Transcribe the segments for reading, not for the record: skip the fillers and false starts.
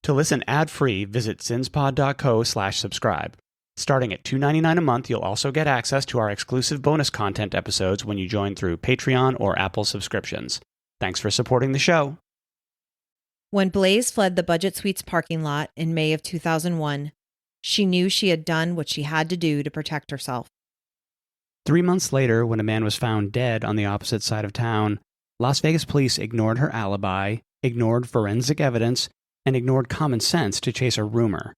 To listen ad-free, visit zinspod.co/subscribe. Starting at $2.99 a month, you'll also get access to our exclusive bonus content episodes when you join through Patreon or Apple subscriptions. Thanks for supporting the show. When Blaise fled the Budget Suites parking lot in May of 2001, she knew she had done what she had to do to protect herself. 3 months later, when a man was found dead on the opposite side of town, Las Vegas police ignored her alibi, ignored forensic evidence, and ignored common sense to chase a rumor.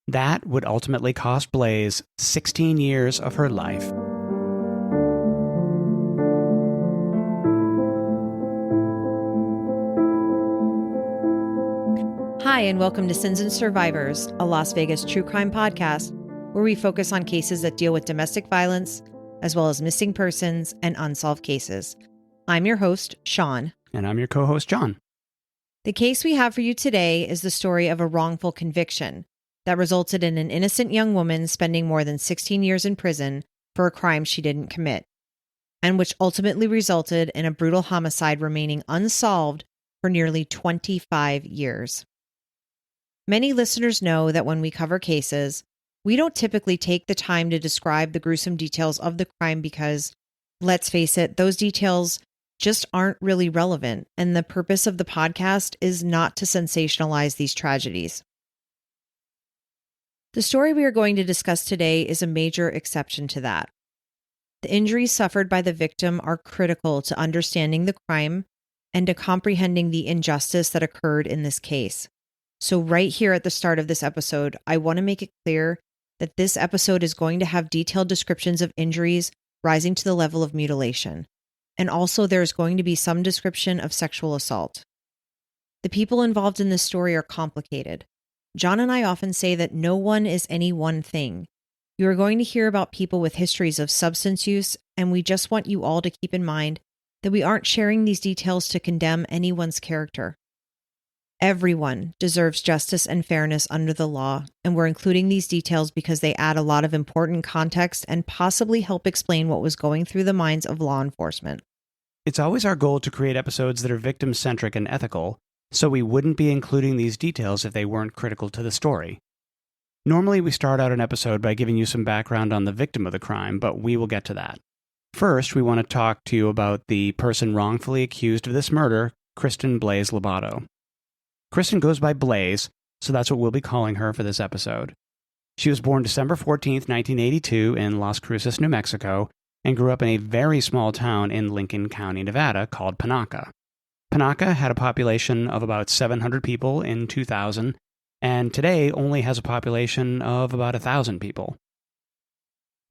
That would ultimately cost Blaise 16 years of her life. Hi, and welcome to Sins and Survivors, a Las Vegas true crime podcast where we focus on cases that deal with domestic violence, as well as missing persons and unsolved cases. I'm your host, Sean. And I'm your co-host, John. The case we have for you today is the story of a wrongful conviction that resulted in an innocent young woman spending more than 16 years in prison for a crime she didn't commit, and which ultimately resulted in a brutal homicide remaining unsolved for nearly 25 years. Many listeners know that when we cover cases, we don't typically take the time to describe the gruesome details of the crime because, let's face it, those details just aren't really relevant, and the purpose of the podcast is not to sensationalize these tragedies. The story we are going to discuss today is a major exception to that. The injuries suffered by the victim are critical to understanding the crime and to comprehending the injustice that occurred in this case. So right here at the start of this episode, I want to make it clear that this episode is going to have detailed descriptions of injuries rising to the level of mutilation. And also there's going to be some description of sexual assault. The people involved in this story are complicated. John and I often say that no one is any one thing. You are going to hear about people with histories of substance use, and we just want you all to keep in mind that we aren't sharing these details to condemn anyone's character. Everyone deserves justice and fairness under the law, and we're including these details because they add a lot of important context and possibly help explain what was going through the minds of law enforcement. It's always our goal to create episodes that are victim-centric and ethical, so we wouldn't be including these details if they weren't critical to the story. Normally, we start out an episode by giving you some background on the victim of the crime, but we will get to that. First, we want to talk to you about the person wrongfully accused of this murder, Kirstin Blaise Lobato. Kirstin goes by Blaise, so that's what we'll be calling her for this episode. She was born December 14th, 1982 in Las Cruces, New Mexico, and grew up in a very small town in Lincoln County, Nevada called Panaca. Panaca had a population of about 700 people in 2000, and today only has a population of about 1,000 people.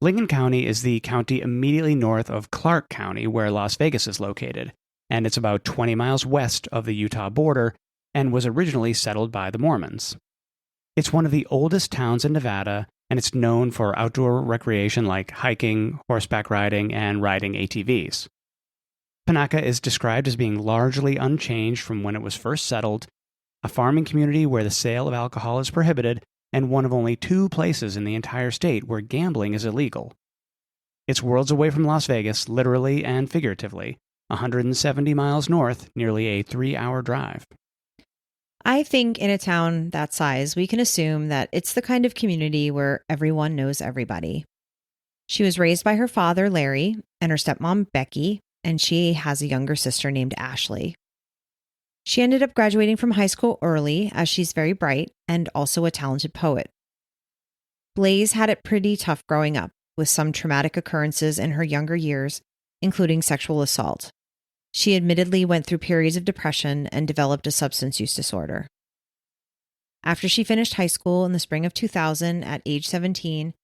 Lincoln County is the county immediately north of Clark County, where Las Vegas is located, and it's about 20 miles west of the Utah border, and was originally settled by the Mormons. It's one of the oldest towns in Nevada, and it's known for outdoor recreation like hiking, horseback riding, and riding ATVs. Panaca is described as being largely unchanged from when it was first settled, a farming community where the sale of alcohol is prohibited, and one of only 2 places in the entire state where gambling is illegal. It's worlds away from Las Vegas, literally and figuratively, 170 miles north, nearly a 3-hour drive. I think in a town that size, we can assume that it's the kind of community where everyone knows everybody. She was raised by her father, Larry, and her stepmom, Becky, and she has a younger sister named Ashley. She ended up graduating from high school early as she's very bright and also a talented poet. Blaise had it pretty tough growing up, with some traumatic occurrences in her younger years, including sexual assault. She admittedly went through periods of depression and developed a substance use disorder. After she finished high school in the spring of 2000 at age 17,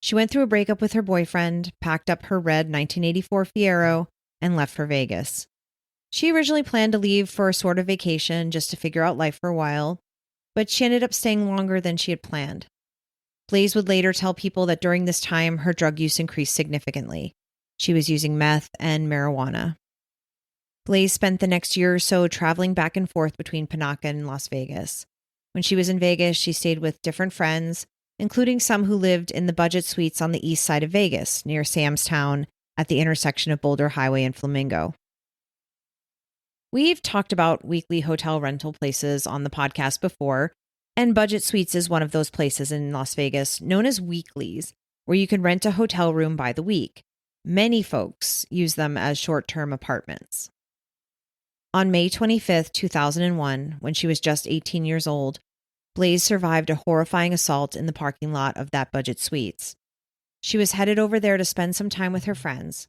she went through a breakup with her boyfriend, packed up her red 1984 Fiero, and left for Vegas. She originally planned to leave for a sort of vacation just to figure out life for a while, but she ended up staying longer than she had planned. Blaise would later tell people that during this time, her drug use increased significantly. She was using meth and marijuana. Blaise spent the next year or so traveling back and forth between Panaca and Las Vegas. When she was in Vegas, she stayed with different friends, including some who lived in the budget suites on the east side of Vegas, near Sam's Town, at the intersection of Boulder Highway and Flamingo. We've talked about weekly hotel rental places on the podcast before, And Budget Suites is one of those places in Las Vegas known as weeklies, where you can rent a hotel room by the week. Many folks use them as short-term apartments. On May 25th, 2001, when she was just 18 years old, Blaise survived a horrifying assault in the parking lot of that Budget Suites. She was headed over there to spend some time with her friends.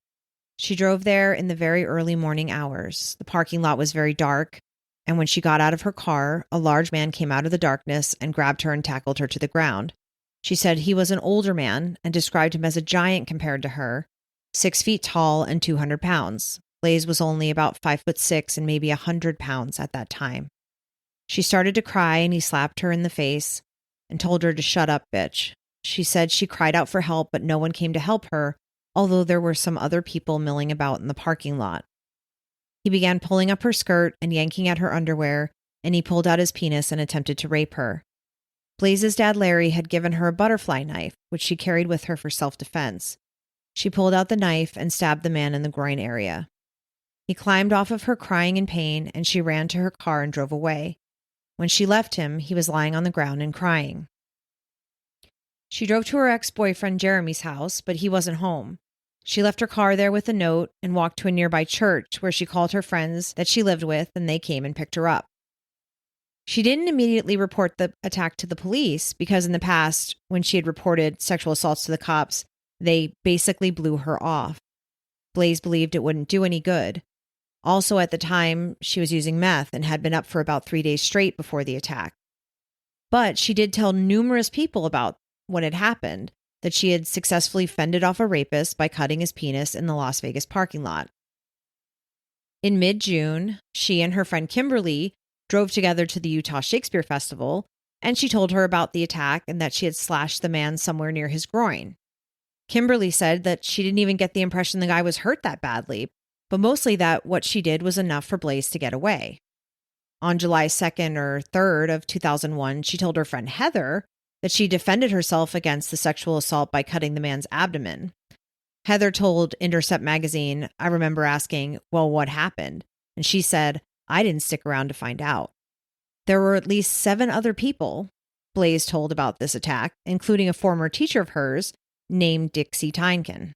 She drove there in the very early morning hours. The parking lot was very dark, and when she got out of her car, a large man came out of the darkness and grabbed her and tackled her to the ground. She said he was an older man and described him as a giant compared to her, 6 feet tall and 200 pounds. Blaise was only about 5'6" and maybe 100 pounds at that time. She started to cry and he slapped her in the face and told her to shut up, bitch. She said she cried out for help, but no one came to help her, although there were some other people milling about in the parking lot. He began pulling up her skirt and yanking at her underwear, and he pulled out his penis and attempted to rape her. Blaise's dad, Larry, had given her a butterfly knife, which she carried with her for self-defense. She pulled out the knife and stabbed the man in the groin area. He climbed off of her crying in pain, and she ran to her car and drove away. When she left him, he was lying on the ground and crying. She drove to her ex-boyfriend Jeremy's house, but he wasn't home. She left her car there with a note and walked to a nearby church where she called her friends that she lived with, and they came and picked her up. She didn't immediately report the attack to the police because in the past, when she had reported sexual assaults to the cops, they basically blew her off. Blaise believed it wouldn't do any good. Also, at the time, she was using meth and had been up for about 3 days straight before the attack. But she did tell numerous people about what had happened, that she had successfully fended off a rapist by cutting his penis in the Las Vegas parking lot. In mid-June, she and her friend Kimberly drove together to the Utah Shakespeare Festival, and she told her about the attack and that she had slashed the man somewhere near his groin. Kimberly said that she didn't even get the impression the guy was hurt that badly, but mostly that what she did was enough for Blaise to get away. On July 2nd or 3rd of 2001, she told her friend Heather that she defended herself against the sexual assault by cutting the man's abdomen. Heather told Intercept magazine, "I remember asking, well, what happened?" And she said, "I didn't stick around to find out." There were at least 7 other people Blaise told about this attack, including a former teacher of hers named Dixie Tyneken.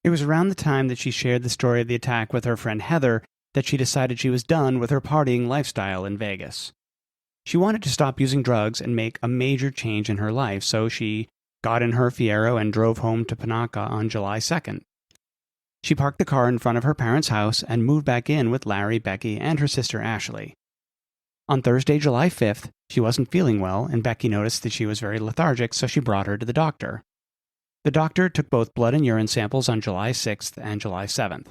It was around the time that she shared the story of the attack with her friend Heather that she decided she was done with her partying lifestyle in Vegas. She wanted to stop using drugs and make a major change in her life, so she got in her Fiero and drove home to Panaca on July 2nd. She parked the car in front of her parents' house and moved back in with Larry, Becky, and her sister Ashley. On Thursday, July 5th, she wasn't feeling well, and Becky noticed that she was very lethargic, so she brought her to the doctor. The doctor took both blood and urine samples on July 6th and July 7th.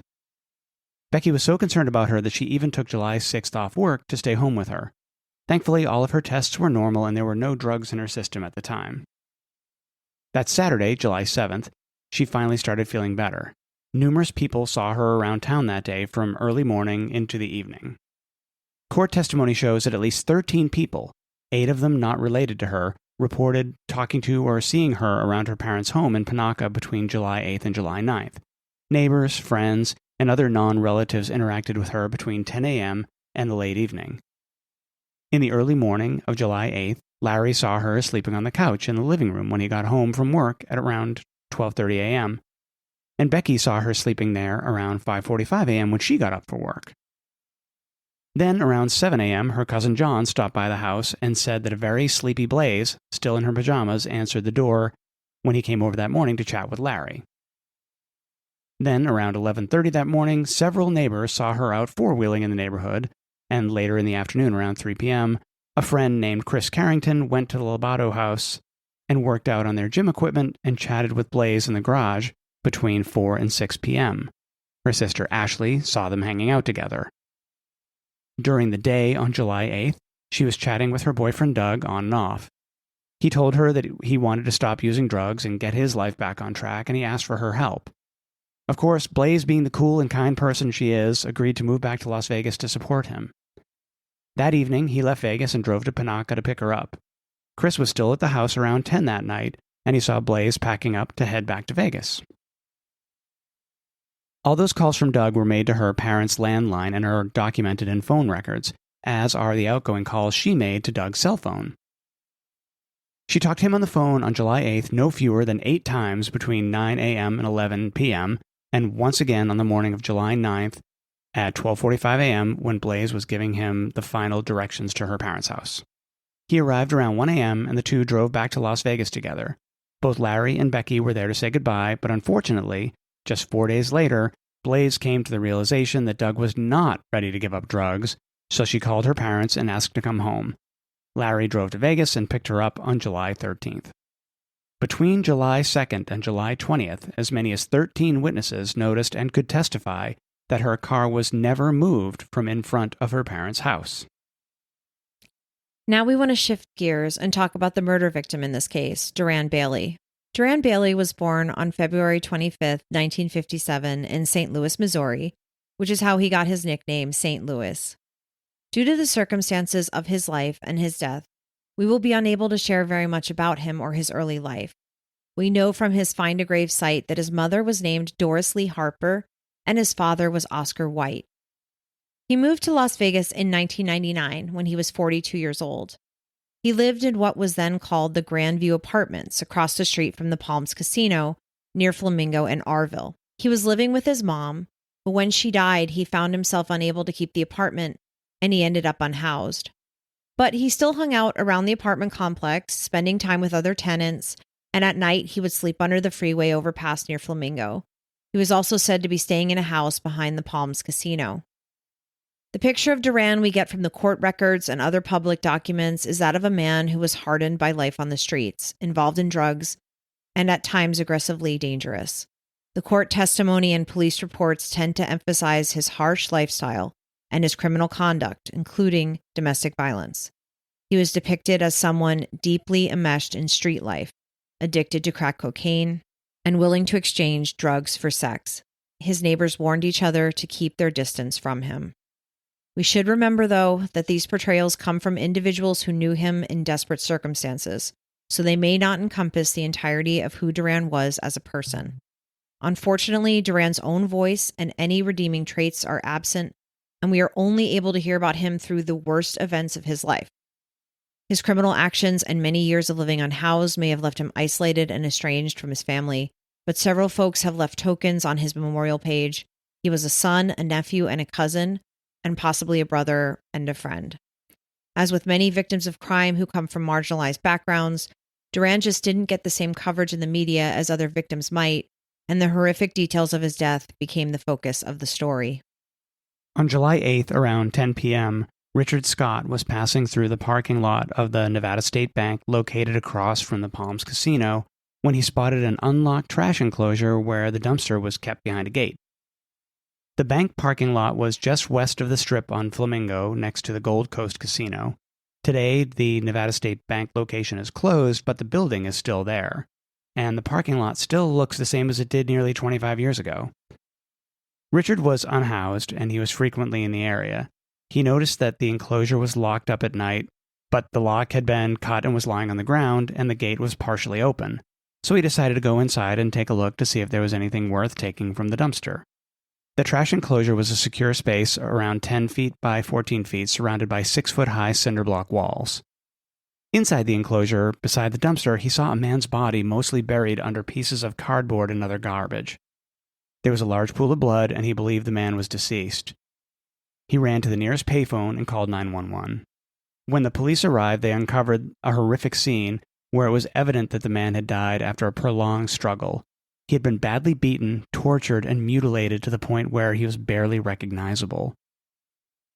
Becky was so concerned about her that she even took July 6th off work to stay home with her. Thankfully, all of her tests were normal and there were no drugs in her system at the time. That Saturday, July 7th, she finally started feeling better. Numerous people saw her around town that day from early morning into the evening. Court testimony shows that at least 13 people, 8 of them not related to her, reported talking to or seeing her around her parents' home in Panaca between July 8th and July 9th. Neighbors, friends, and other non-relatives interacted with her between 10 a.m. and the late evening. In the early morning of July 8th, Larry saw her sleeping on the couch in the living room when he got home from work at around 12:30 a.m., and Becky saw her sleeping there around 5:45 a.m. when she got up for work. Then, around 7 a.m., her cousin John stopped by the house and said that a very sleepy Blaise, still in her pajamas, answered the door when he came over that morning to chat with Larry. Then, around 11:30 that morning, several neighbors saw her out four-wheeling in the neighborhood, and later in the afternoon, around 3 p.m., a friend named Chris Carrington went to the Lobato house and worked out on their gym equipment and chatted with Blaise in the garage between 4 and 6 p.m. Her sister Ashley saw them hanging out together. During the day on July 8th, she was chatting with her boyfriend Doug on and off. He told her that he wanted to stop using drugs and get his life back on track, and he asked for her help. Of course, Blaise, being the cool and kind person she is, agreed to move back to Las Vegas to support him. That evening, he left Vegas and drove to Panaca to pick her up. Chris was still at the house around 10 that night, and he saw Blaise packing up to head back to Vegas. All those calls from Doug were made to her parents' landline and are documented in phone records, as are the outgoing calls she made to Doug's cell phone. She talked to him on the phone on July 8th no fewer than 8 times between 9 a.m. and 11 p.m., and once again on the morning of July 9th at 12:45 a.m. when Blaise was giving him the final directions to her parents' house. He arrived around 1 a.m. and the two drove back to Las Vegas together. Both Larry and Becky were there to say goodbye, but unfortunately, just 4 days later, Blaise came to the realization that Doug was not ready to give up drugs, so she called her parents and asked to come home. Larry drove to Vegas and picked her up on July 13th. Between July 2nd and July 20th, as many as 13 witnesses noticed and could testify that her car was never moved from in front of her parents' house. Now we want to shift gears and talk about the murder victim in this case, Duran Bailey. Duran Bailey was born on February 25th, 1957 in St. Louis, Missouri, which is how he got his nickname, St. Louis. Due to the circumstances of his life and his death, we will be unable to share very much about him or his early life. We know from his Find a Grave site that his mother was named Doris Lee Harper and his father was Oscar White. He moved to Las Vegas in 1999 when he was 42 years old. He lived in what was then called the Grandview Apartments across the street from the Palms Casino near Flamingo and Arville. He was living with his mom, but when she died, he found himself unable to keep the apartment and he ended up unhoused. But he still hung out around the apartment complex, spending time with other tenants, and at night he would sleep under the freeway overpass near Flamingo. He was also said to be staying in a house behind the Palms Casino. The picture of Duran we get from the court records and other public documents is that of a man who was hardened by life on the streets, involved in drugs, and at times aggressively dangerous. The court testimony and police reports tend to emphasize his harsh lifestyle and his criminal conduct, including domestic violence. He was depicted as someone deeply enmeshed in street life, addicted to crack cocaine, and willing to exchange drugs for sex. His neighbors warned each other to keep their distance from him. We should remember, though, that these portrayals come from individuals who knew him in desperate circumstances, so they may not encompass the entirety of who Duran was as a person. Unfortunately, Duran's own voice and any redeeming traits are absent, and we are only able to hear about him through the worst events of his life. His criminal actions and many years of living unhoused may have left him isolated and estranged from his family, but several folks have left tokens on his memorial page. He was a son, a nephew, and a cousin, and possibly a brother and a friend. As with many victims of crime who come from marginalized backgrounds, Duran just didn't get the same coverage in the media as other victims might, and the horrific details of his death became the focus of the story. On July 8th, around 10 p.m., Richard Scott was passing through the parking lot of the Nevada State Bank located across from the Palms Casino when he spotted an unlocked trash enclosure where the dumpster was kept behind a gate. The bank parking lot was just west of the strip on Flamingo next to the Gold Coast Casino. Today, the Nevada State Bank location is closed, but the building is still there, and the parking lot still looks the same as it did nearly 25 years ago. Richard was unhoused, and he was frequently in the area. He noticed that the enclosure was locked up at night, but the lock had been cut and was lying on the ground, and the gate was partially open. So he decided to go inside and take a look to see if there was anything worth taking from the dumpster. The trash enclosure was a secure space around 10 feet by 14 feet, surrounded by 6-foot-high cinder block walls. Inside the enclosure, beside the dumpster, he saw a man's body mostly buried under pieces of cardboard and other garbage. There was a large pool of blood, and he believed the man was deceased. He ran to the nearest payphone and called 911. When the police arrived, they uncovered a horrific scene where it was evident that the man had died after a prolonged struggle. He had been badly beaten, tortured, and mutilated to the point where he was barely recognizable.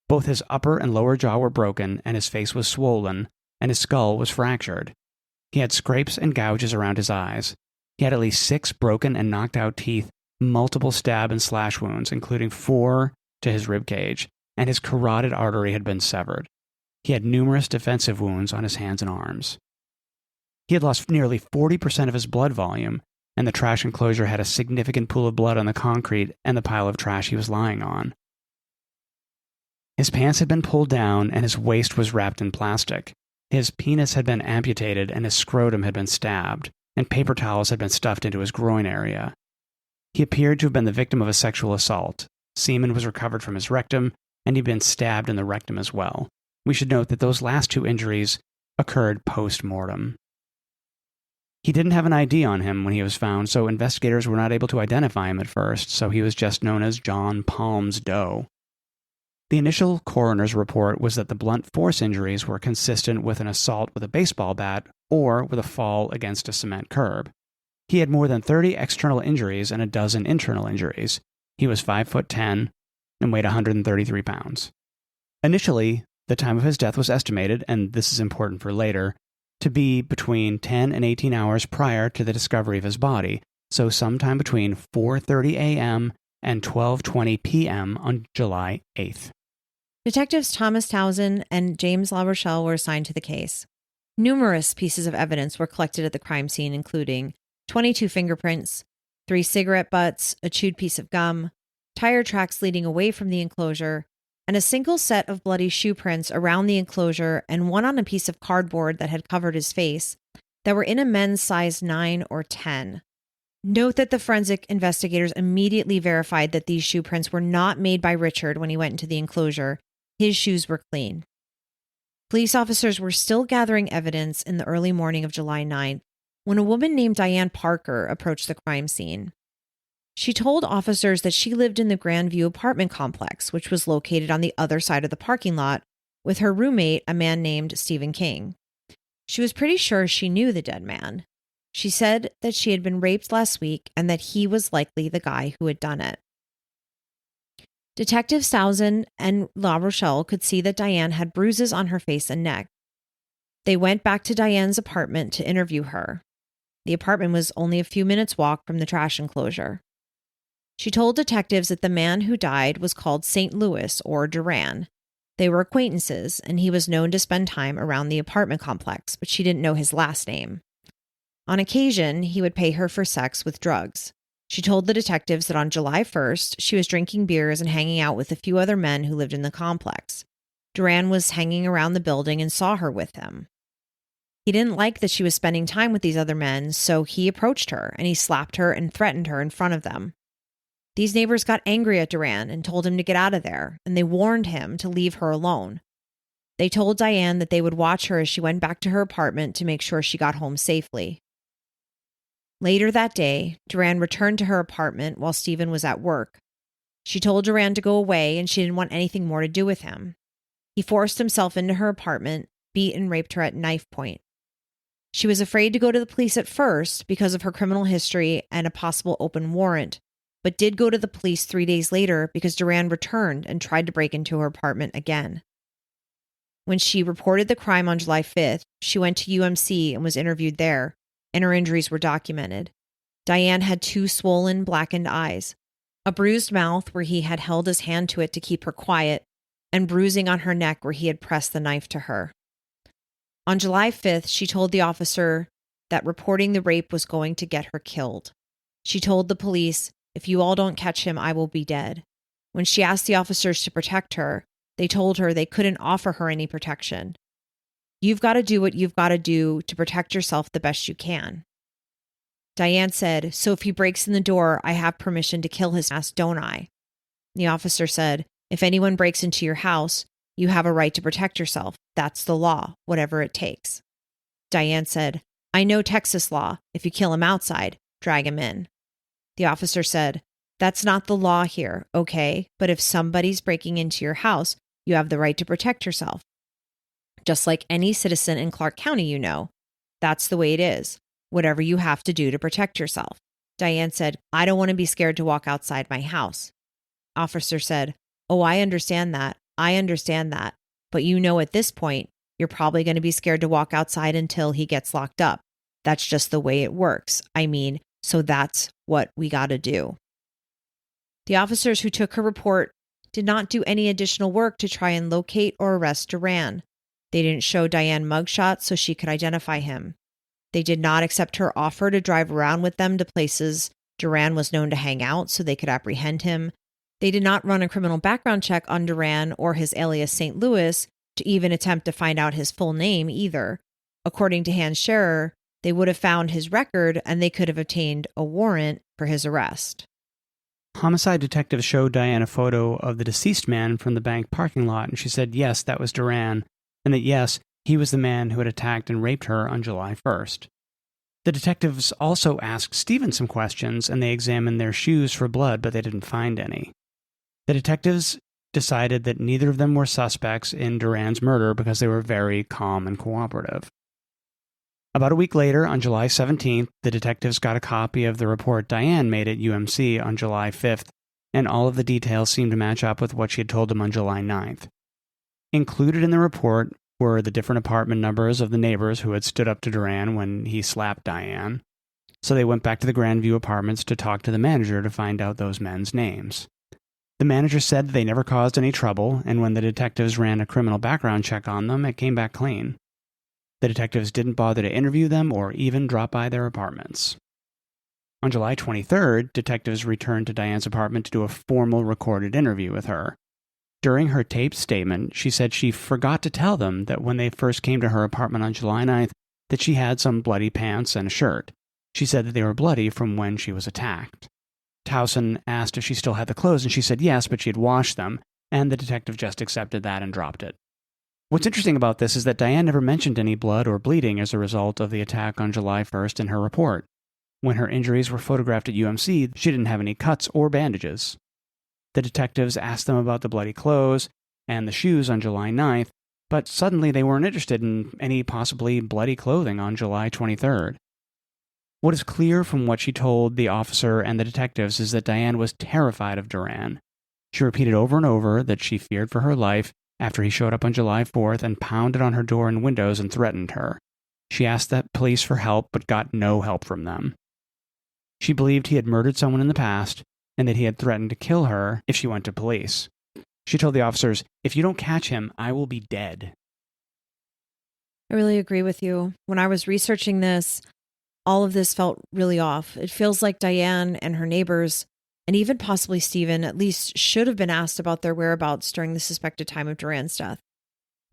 Both his upper and lower jaw were broken, and his face was swollen, and his skull was fractured. He had scrapes and gouges around his eyes. He had at least 6 broken and knocked out teeth, multiple stab and slash wounds, including 4 to his rib cage, and his carotid artery had been severed. He had numerous defensive wounds on his hands and arms. He had lost nearly 40% of his blood volume, and the trash enclosure had a significant pool of blood on the concrete and the pile of trash he was lying on. His pants had been pulled down, and his waist was wrapped in plastic. His penis had been amputated, and his scrotum had been stabbed, and paper towels had been stuffed into his groin area. He appeared to have been the victim of a sexual assault. Semen was recovered from his rectum, and he'd been stabbed in the rectum as well. We should note that those last 2 injuries occurred post-mortem. He didn't have an ID on him when he was found, so investigators were not able to identify him at first, so he was just known as John Palms Doe. The initial coroner's report was that the blunt force injuries were consistent with an assault with a baseball bat or with a fall against a cement curb. He had more than 30 external injuries and a dozen internal injuries. He was 5'10" and weighed 133 pounds. Initially, the time of his death was estimated, and this is important for later, to be between 10 and 18 hours prior to the discovery of his body, so sometime between 4:30 a.m. and 12:20 p.m. on July 8th. Detectives Thomas Townsend and James LaRochelle were assigned to the case. Numerous pieces of evidence were collected at the crime scene, including 22 fingerprints, 3 cigarette butts, a chewed piece of gum, tire tracks leading away from the enclosure, and a single set of bloody shoe prints around the enclosure and one on a piece of cardboard that had covered his face that were in a men's size 9 or 10. Note that the forensic investigators immediately verified that these shoe prints were not made by Richard when he went into the enclosure. His shoes were clean. Police officers were still gathering evidence in the early morning of July 9th when a woman named Diane Parker approached the crime scene. She told officers that she lived in the Grandview apartment complex, which was located on the other side of the parking lot, with her roommate, a man named Stephen King. She was pretty sure she knew the dead man. She said that she had been raped last week and that he was likely the guy who had done it. Detectives Townsend and LaRochelle could see that Diane had bruises on her face and neck. They went back to Diane's apartment to interview her. The apartment was only a few minutes' walk from the trash enclosure. She told detectives that the man who died was called St. Louis or Duran. They were acquaintances, and he was known to spend time around the apartment complex, but she didn't know his last name. On occasion, he would pay her for sex with drugs. She told the detectives that on July 1st, she was drinking beers and hanging out with a few other men who lived in the complex. Duran was hanging around the building and saw her with them. He didn't like that she was spending time with these other men, so he approached her and he slapped her and threatened her in front of them. These neighbors got angry at Duran and told him to get out of there, and they warned him to leave her alone. They told Diane that they would watch her as she went back to her apartment to make sure she got home safely. Later that day, Duran returned to her apartment while Stephen was at work. She told Duran to go away and she didn't want anything more to do with him. He forced himself into her apartment, beat and raped her at knife point. She was afraid to go to the police at first because of her criminal history and a possible open warrant, but did go to the police 3 days later because Duran returned and tried to break into her apartment again. When she reported the crime on July 5th, she went to UMC and was interviewed there, and her injuries were documented. Diane had 2 swollen, blackened eyes, a bruised mouth where he had held his hand to it to keep her quiet, and bruising on her neck where he had pressed the knife to her. On July 5th, she told the officer that reporting the rape was going to get her killed. She told the police, "If you all don't catch him, I will be dead." When she asked the officers to protect her, they told her they couldn't offer her any protection. "You've got to do what you've got to do to protect yourself the best you can." Diane said, "So if he breaks in the door, I have permission to kill his ass, don't I?" The officer said, "If anyone breaks into your house, you have a right to protect yourself. That's the law, whatever it takes." Diane said, "I know Texas law. If you kill him outside, drag him in." The officer said, "That's not the law here, okay? But if somebody's breaking into your house, you have the right to protect yourself. Just like any citizen in Clark County, you know. That's the way it is. Whatever you have to do to protect yourself." Diane said, "I don't want to be scared to walk outside my house." Officer said, "Oh, I understand that. I understand that. But you know at this point, you're probably going to be scared to walk outside until he gets locked up. That's just the way it works. I mean, so that's what we got to do." The officers who took her report did not do any additional work to try and locate or arrest Duran. They didn't show Diane mugshots so she could identify him. They did not accept her offer to drive around with them to places Duran was known to hang out so they could apprehend him. They did not run a criminal background check on Duran or his alias St. Louis to even attempt to find out his full name either. According to Hans Scherer, they would have found his record and they could have obtained a warrant for his arrest. Homicide detectives showed Diane a photo of the deceased man from the bank parking lot, and she said yes, that was Duran, and that yes, he was the man who had attacked and raped her on July 1st. The detectives also asked Stephen some questions, and they examined their shoes for blood, but they didn't find any. The detectives decided that neither of them were suspects in Duran's murder because they were very calm and cooperative. About a week later, on July 17th, the detectives got a copy of the report Diane made at UMC on July 5th, and all of the details seemed to match up with what she had told them on July 9th. Included in the report were the different apartment numbers of the neighbors who had stood up to Duran when he slapped Diane, so they went back to the Grandview apartments to talk to the manager to find out those men's names. The manager said that they never caused any trouble, and when the detectives ran a criminal background check on them, it came back clean. The detectives didn't bother to interview them or even drop by their apartments. On July 23rd, detectives returned to Diane's apartment to do a formal recorded interview with her. During her taped statement, she said she forgot to tell them that when they first came to her apartment on July 9th, that she had some bloody pants and a shirt. She said that they were bloody from when she was attacked. Towson asked if she still had the clothes, and she said yes, but she had washed them, and the detective just accepted that and dropped it. What's interesting about this is that Diane never mentioned any blood or bleeding as a result of the attack on July 1st in her report. When her injuries were photographed at UMC, she didn't have any cuts or bandages. The detectives asked them about the bloody clothes and the shoes on July 9th, but suddenly they weren't interested in any possibly bloody clothing on July 23rd. What is clear from what she told the officer and the detectives is that Diane was terrified of Duran. She repeated over and over that she feared for her life after he showed up on July 4th and pounded on her door and windows and threatened her. She asked the police for help but got no help from them. She believed he had murdered someone in the past and that he had threatened to kill her if she went to police. She told the officers, "If you don't catch him, I will be dead." I really agree with you. When I was researching this, all of this felt really off. It feels like Diane and her neighbors, and even possibly Stephen, at least should have been asked about their whereabouts during the suspected time of Duran's death.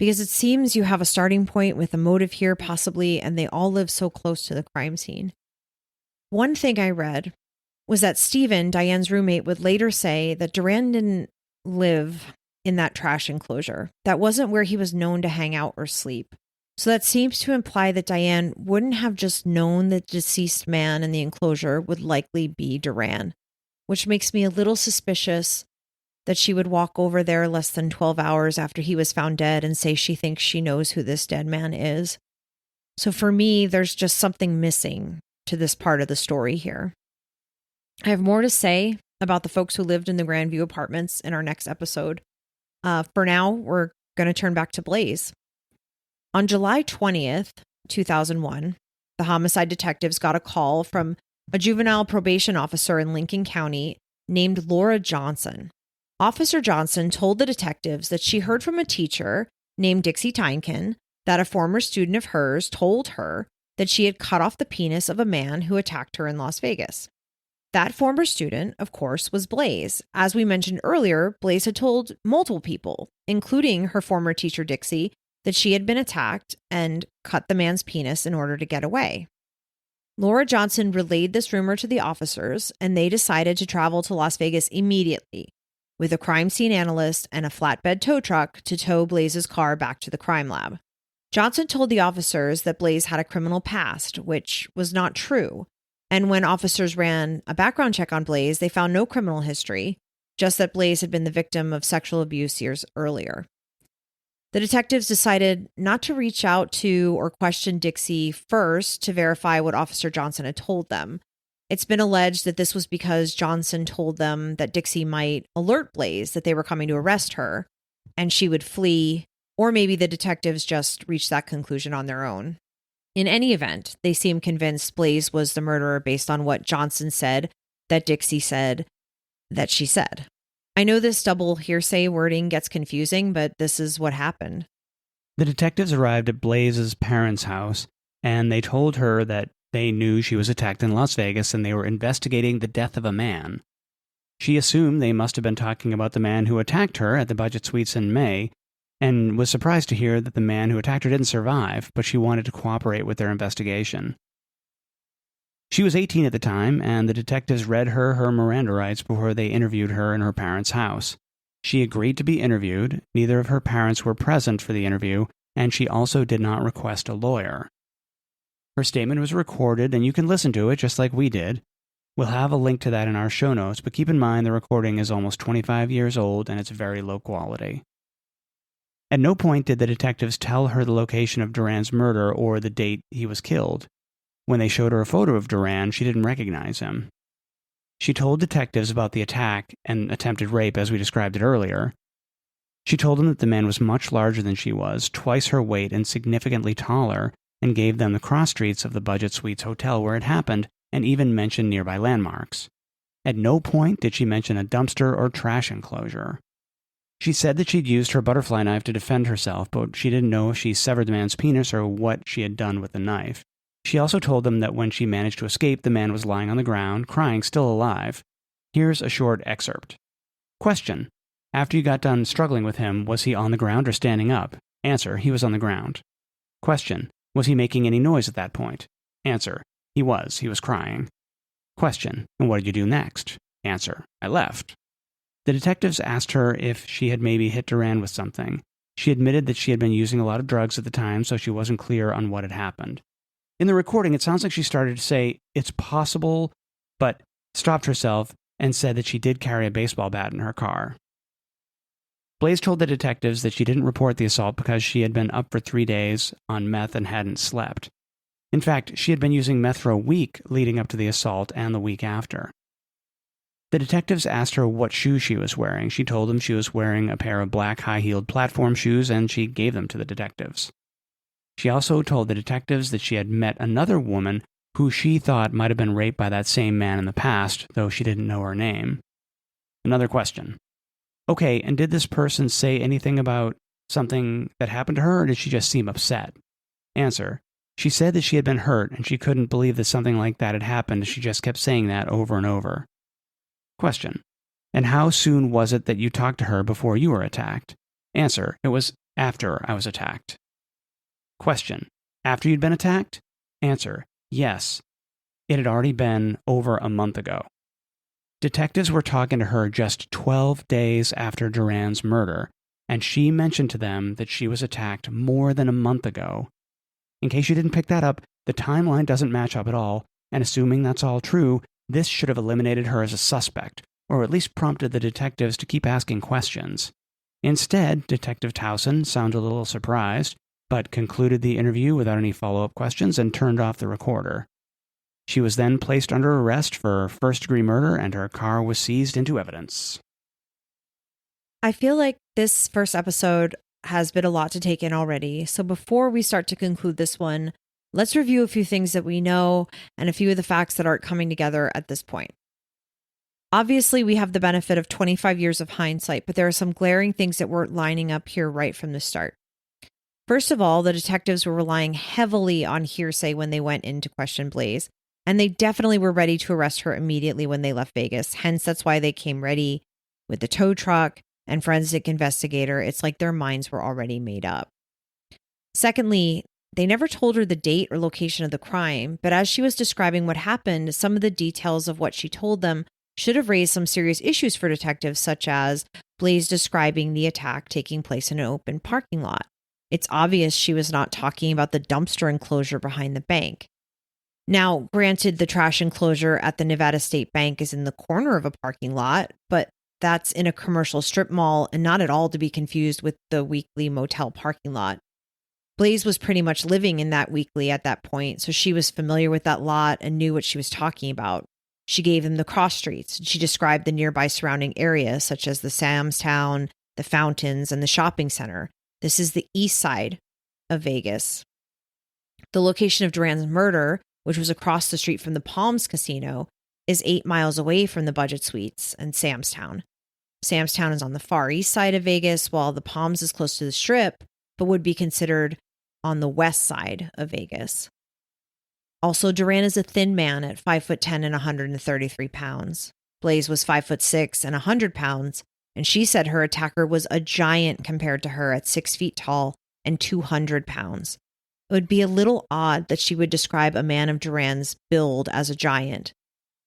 Because it seems you have a starting point with a motive here, possibly, and they all live so close to the crime scene. One thing I read was that Stephen, Diane's roommate, would later say that Duran didn't live in that trash enclosure. That wasn't where he was known to hang out or sleep. So that seems to imply that Diane wouldn't have just known the deceased man in the enclosure would likely be Duran, which makes me a little suspicious that she would walk over there less than 12 hours after he was found dead and say she thinks she knows who this dead man is. So for me, there's just something missing to this part of the story here. I have more to say about the folks who lived in the Grandview apartments in our next episode. For now, we're going to turn back to Blaise. On July 20th, 2001, the homicide detectives got a call from a juvenile probation officer in Lincoln County named Laura Johnson. Officer Johnson told the detectives that she heard from a teacher named Dixie Tynkin that a former student of hers told her that she had cut off the penis of a man who attacked her in Las Vegas. That former student, of course, was Blaise. As we mentioned earlier, Blaise had told multiple people, including her former teacher Dixie, that she had been attacked and cut the man's penis in order to get away. Laura Johnson relayed this rumor to the officers, and they decided to travel to Las Vegas immediately with a crime scene analyst and a flatbed tow truck to tow Blaise's car back to the crime lab. Johnson told the officers that Blaise had a criminal past, which was not true. And when officers ran a background check on Blaise, they found no criminal history, just that Blaise had been the victim of sexual abuse years earlier. The detectives decided not to reach out to or question Dixie first to verify what Officer Johnson had told them. It's been alleged that this was because Johnson told them that Dixie might alert Blaise that they were coming to arrest her, and she would flee, or maybe the detectives just reached that conclusion on their own. In any event, they seemed convinced Blaise was the murderer based on what Johnson said that Dixie said that she said. I know this double hearsay wording gets confusing, but this is what happened. The detectives arrived at Blaise's parents' house, and they told her that they knew she was attacked in Las Vegas and they were investigating the death of a man. She assumed they must have been talking about the man who attacked her at the Budget Suites in May, and was surprised to hear that the man who attacked her didn't survive, but she wanted to cooperate with their investigation. She was 18 at the time, and the detectives read her Miranda rights before they interviewed her in her parents' house. She agreed to be interviewed, neither of her parents were present for the interview, and she also did not request a lawyer. Her statement was recorded, and you can listen to it just like we did. We'll have a link to that in our show notes, but keep in mind the recording is almost 25 years old and it's very low quality. At no point did the detectives tell her the location of Duran's murder or the date he was killed. When they showed her a photo of Duran, she didn't recognize him. She told detectives about the attack and attempted rape as we described it earlier. She told them that the man was much larger than she was, twice her weight and significantly taller, and gave them the cross streets of the Budget Suites hotel where it happened, and even mentioned nearby landmarks. At no point did she mention a dumpster or trash enclosure. She said that she'd used her butterfly knife to defend herself, but she didn't know if she severed the man's penis or what she had done with the knife. She also told them that when she managed to escape, the man was lying on the ground, crying, still alive. Here's a short excerpt. Question. After you got done struggling with him, was he on the ground or standing up? Answer. He was on the ground. Question. Was he making any noise at that point? Answer. He was crying. Question. And what did you do next? Answer. I left. The detectives asked her if she had maybe hit Duran with something. She admitted that she had been using a lot of drugs at the time, so she wasn't clear on what had happened. In the recording, it sounds like she started to say, it's possible, but stopped herself and said that she did carry a baseball bat in her car. Blaise told the detectives that she didn't report the assault because she had been up for 3 days on meth and hadn't slept. In fact, she had been using meth for a week leading up to the assault and the week after. The detectives asked her what shoes she was wearing. She told them she was wearing a pair of black high-heeled platform shoes, and she gave them to the detectives. She also told the detectives that she had met another woman who she thought might have been raped by that same man in the past, though she didn't know her name. Another question. Okay, and did this person say anything about something that happened to her, or did she just seem upset? Answer. She said that she had been hurt, and she couldn't believe that something like that had happened. She just kept saying that over and over. Question. And how soon was it that you talked to her before you were attacked? Answer. It was after I was attacked. Question. After you'd been attacked? Answer. Yes. It had already been over a month ago. Detectives were talking to her just 12 days after Duran's murder, and she mentioned to them that she was attacked more than a month ago. In case you didn't pick that up, the timeline doesn't match up at all, and assuming that's all true, this should have eliminated her as a suspect, or at least prompted the detectives to keep asking questions. Instead, Detective Towson sounded a little surprised, but concluded the interview without any follow-up questions and turned off the recorder. She was then placed under arrest for first-degree murder, and her car was seized into evidence. I feel like this first episode has been a lot to take in already, so before we start to conclude this one, let's review a few things that we know and a few of the facts that aren't coming together at this point. Obviously, we have the benefit of 25 years of hindsight, but there are some glaring things that weren't lining up here right from the start. First of all, the detectives were relying heavily on hearsay when they went in to question Blaise, and they definitely were ready to arrest her immediately when they left Vegas. Hence, that's why they came ready with the tow truck and forensic investigator. It's like their minds were already made up. Secondly, they never told her the date or location of the crime, but as she was describing what happened, some of the details of what she told them should have raised some serious issues for detectives, such as Blaise describing the attack taking place in an open parking lot. It's obvious she was not talking about the dumpster enclosure behind the bank. Now, granted, the trash enclosure at the Nevada State Bank is in the corner of a parking lot, but that's in a commercial strip mall and not at all to be confused with the weekly motel parking lot. Blaise was pretty much living in that weekly at that point, so she was familiar with that lot and knew what she was talking about. She gave him the cross streets. She described the nearby surrounding areas, such as the Sam's Town, the fountains, and the shopping center. This is the east side of Vegas. The location of Duran's murder, which was across the street from the Palms Casino, is 8 miles away from the Budget Suites and Sam's Town. Sam's Town is on the far east side of Vegas, while the Palms is close to the Strip, but would be considered on the west side of Vegas. Also, Duran is a thin man at 5'10" and 133 pounds. Blaise was 5'6" and 100 pounds, and she said her attacker was a giant compared to her at 6 feet tall and 200 pounds. It would be a little odd that she would describe a man of Duran's build as a giant.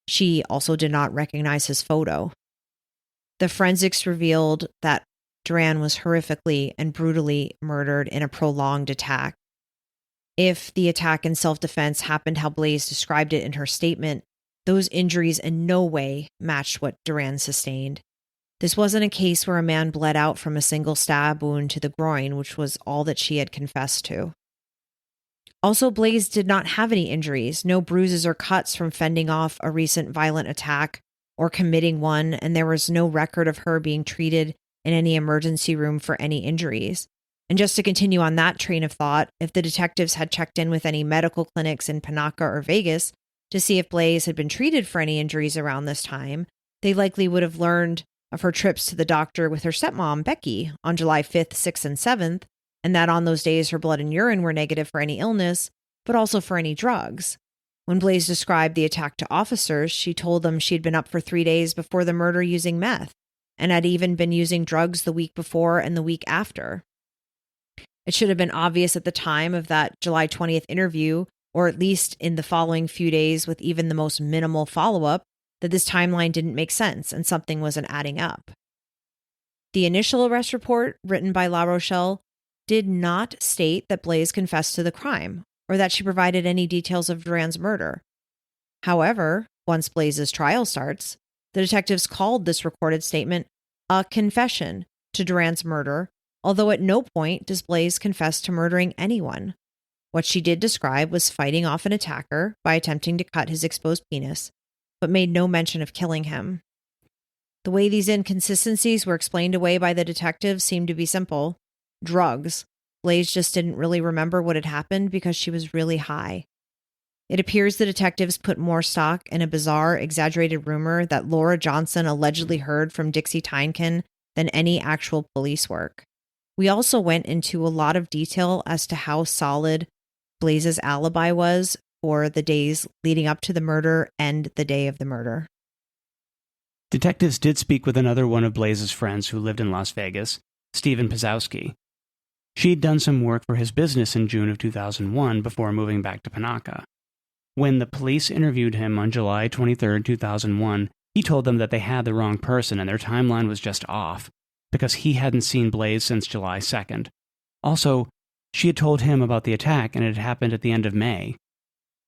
She also did not recognize his photo. The forensics revealed that Duran was horrifically and brutally murdered in a prolonged attack. If the attack in self-defense happened how Blaise described it in her statement, those injuries in no way matched what Duran sustained. This wasn't a case where a man bled out from a single stab wound to the groin, which was all that she had confessed to. Also, Blaise did not have any injuries, no bruises or cuts from fending off a recent violent attack or committing one, and there was no record of her being treated in any emergency room for any injuries. And just to continue on that train of thought, if the detectives had checked in with any medical clinics in Panaca or Vegas to see if Blaise had been treated for any injuries around this time, they likely would have learned of her trips to the doctor with her stepmom, Becky, on July 5th, 6th, and 7th, and that on those days her blood and urine were negative for any illness, but also for any drugs. When Blaise described the attack to officers, she told them she'd been up for 3 days before the murder using meth, and had even been using drugs the week before and the week after. It should have been obvious at the time of that July 20th interview, or at least in the following few days with even the most minimal follow-up, that this timeline didn't make sense and something wasn't adding up. The initial arrest report, written by La Rochelle, did not state that Blaise confessed to the crime, or that she provided any details of Duran's murder. However, once Blaise's trial starts, the detectives called this recorded statement a confession to Duran's murder, although at no point does Blaise confess to murdering anyone. What she did describe was fighting off an attacker by attempting to cut his exposed penis, but made no mention of killing him. The way these inconsistencies were explained away by the detectives seemed to be simple. Drugs. Blaise just didn't really remember what had happened because she was really high. It appears the detectives put more stock in a bizarre, exaggerated rumor that Laura Johnson allegedly heard from Dixie Tyneken than any actual police work. We also went into a lot of detail as to how solid Blaise's alibi was for the days leading up to the murder and the day of the murder. Detectives did speak with another one of Blaise's friends who lived in Las Vegas, Stephen Pazowski. She'd done some work for his business in June of 2001 before moving back to Panaca. When the police interviewed him on July 23, 2001, he told them that they had the wrong person and their timeline was just off, because he hadn't seen Blaise since July 2nd. Also, she had told him about the attack and it had happened at the end of May.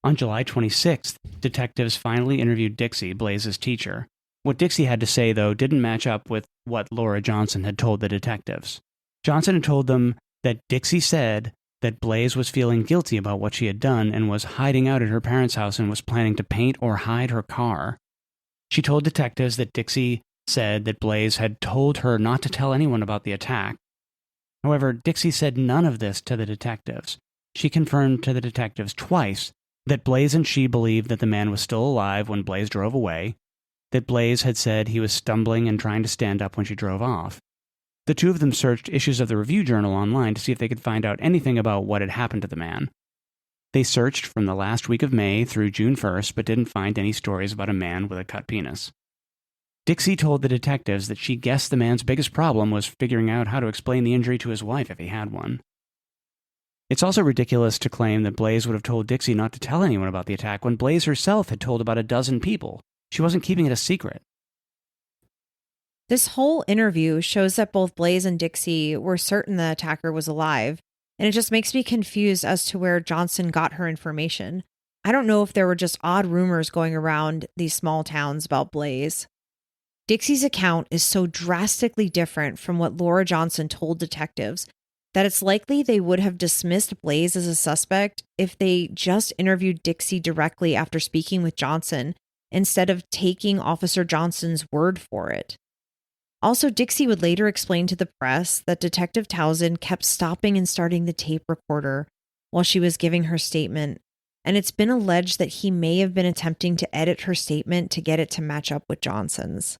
On July 26th, detectives finally interviewed Dixie, Blaise's teacher. What Dixie had to say, though, didn't match up with what Laura Johnson had told the detectives. Johnson had told them that Dixie said that Blaise was feeling guilty about what she had done and was hiding out at her parents' house and was planning to paint or hide her car. She told detectives that Dixie said that Blaise had told her not to tell anyone about the attack. However, Dixie said none of this to the detectives. She confirmed to the detectives twice that Blaise and she believed that the man was still alive when Blaise drove away, that Blaise had said he was stumbling and trying to stand up when she drove off. The two of them searched issues of the Review Journal online to see if they could find out anything about what had happened to the man. They searched from the last week of May through June 1st, but didn't find any stories about a man with a cut penis. Dixie told the detectives that she guessed the man's biggest problem was figuring out how to explain the injury to his wife if he had one. It's also ridiculous to claim that Blaise would have told Dixie not to tell anyone about the attack when Blaise herself had told about a dozen people. She wasn't keeping it a secret. This whole interview shows that both Blaise and Dixie were certain the attacker was alive, and it just makes me confused as to where Johnson got her information. I don't know if there were just odd rumors going around these small towns about Blaise. Dixie's account is so drastically different from what Laura Johnson told detectives that it's likely they would have dismissed Blaise as a suspect if they just interviewed Dixie directly after speaking with Johnson instead of taking Officer Johnson's word for it. Also, Dixie would later explain to the press that Detective Townsend kept stopping and starting the tape recorder while she was giving her statement, and it's been alleged that he may have been attempting to edit her statement to get it to match up with Johnson's.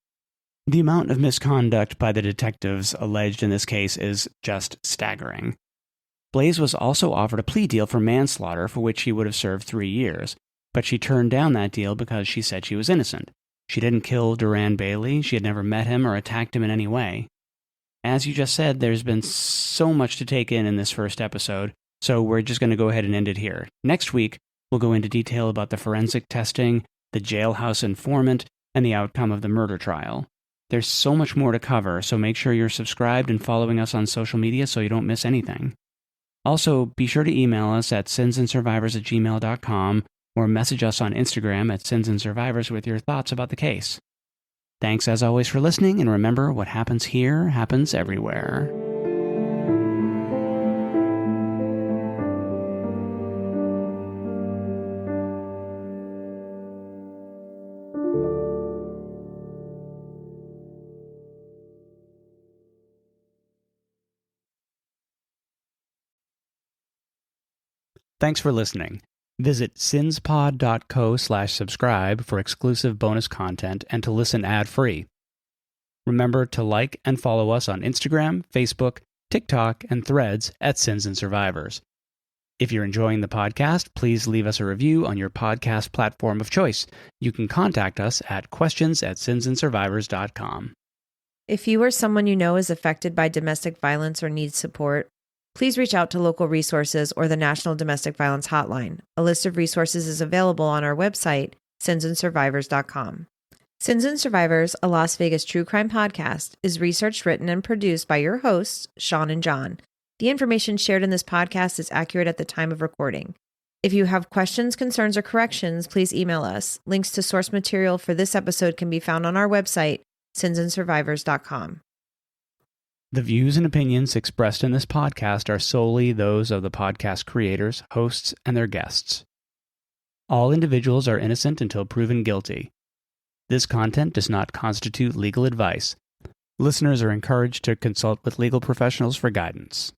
The amount of misconduct by the detectives alleged in this case is just staggering. Blaise was also offered a plea deal for manslaughter for which she would have served 3 years, but she turned down that deal because she said she was innocent. She didn't kill Duran Bailey, she had never met him or attacked him in any way. As you just said, there's been so much to take in this first episode, so we're just going to go ahead and end it here. Next week, we'll go into detail about the forensic testing, the jailhouse informant, and the outcome of the murder trial. There's so much more to cover, so make sure you're subscribed and following us on social media so you don't miss anything. Also, be sure to email us at sinsandsurvivors@gmail.com or message us on Instagram at sinsandsurvivors with your thoughts about the case. Thanks as always for listening, and remember, what happens here happens everywhere. Thanks for listening. Visit sinspod.co/subscribe for exclusive bonus content and to listen ad-free. Remember to like and follow us on Instagram, Facebook, TikTok, and Threads at Sins and Survivors. If you're enjoying the podcast, please leave us a review on your podcast platform of choice. You can contact us at questions@sinsandsurvivors.com. If you or someone you know is affected by domestic violence or needs support, please reach out to local resources or the National Domestic Violence Hotline. A list of resources is available on our website, sinsandsurvivors.com. Sins and Survivors, a Las Vegas true crime podcast, is researched, written, and produced by your hosts, Sean and John. The information shared in this podcast is accurate at the time of recording. If you have questions, concerns, or corrections, please email us. Links to source material for this episode can be found on our website, sinsandsurvivors.com. The views and opinions expressed in this podcast are solely those of the podcast creators, hosts, and their guests. All individuals are innocent until proven guilty. This content does not constitute legal advice. Listeners are encouraged to consult with legal professionals for guidance.